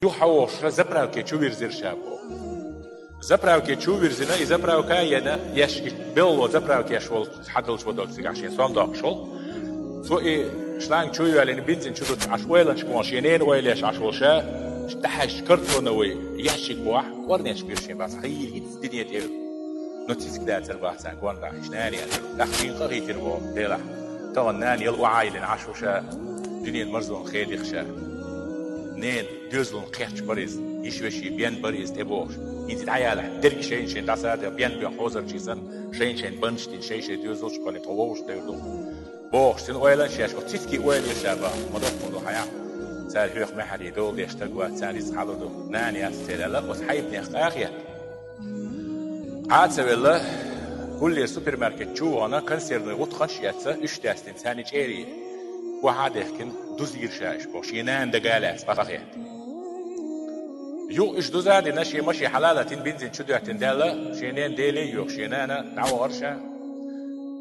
Juhaoš zapravke čuvirzir šapo. Zapravke čuvirzina I zapravka jedna ješki bilo zapravke šol hadal švodol sigašin sondok šol. So šlang čuju ali benzin čudot ašwelan šmoš yeneen waylesh ašwolsha tahash kartonowi ješik buah kornesh birşin bas hayır hiç diniyet ev. Notisk dağıtır bahsen kuan rahiş nani yani. Lakin qahitir bu dela. Tavan nani yıl وعايلن aşwolsha dünyen marzon khayli khsha. نين جزلون قيتش بريز يشوشي بين بريز تبوش إنت تعالى درك شين تاسات بين بحوزر جيسن شين بنشتين شين جزلش قال تووش تردو بوش سن ويلا شاش وتسكي ويلا شابا مضف منو حياة سال هيخ محري دول يشتغوا ساليز حلودو ناني أستيلا وصحيب نخاخيا عاد سويلا كل سوبر ماركت شو أنا كنسيرني وتخش ياتسا اشتاستين ثاني شيري واحد يحكي دوزير شاش باش ينان دجالات فخيات يو إيش دوزادي نشي ماشي حلالة تين بنزين شو دوحتين دالا شينان ديلي يو شينانا دعوة ورشة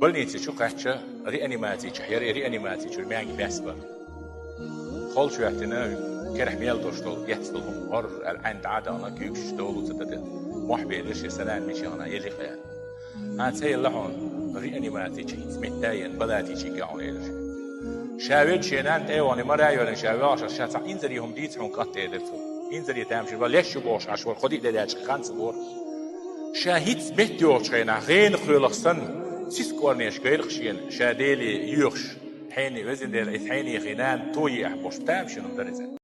بلنيتي شو قحشة ري أنيماتي شحيري ري أنيماتي شو المعنى باسبر خال شو يحتنا كرح ميل دوشتول يحصلهم هر العند عادة أنا كيوش دولو تدد محبي لشي سلام مشي أنا يلي خيال هان سي اللحون ري أنيماتي شي سمتاين بلاتي شي قاعون يلشي شاوید شینان ایوانی مرای ولن شاویاش شاتا اینزری هم دیت هم قط ایدرتو اینزری تامشی ولی شباش عشور خودی دلیاش خانس بور شاهید مهدیوش خینا خین خیلخسن سیس کورنیش گیرخشین شادیلی یوخش حینی وزن دل حینی خینان توی احبوش تامشی نمدرزه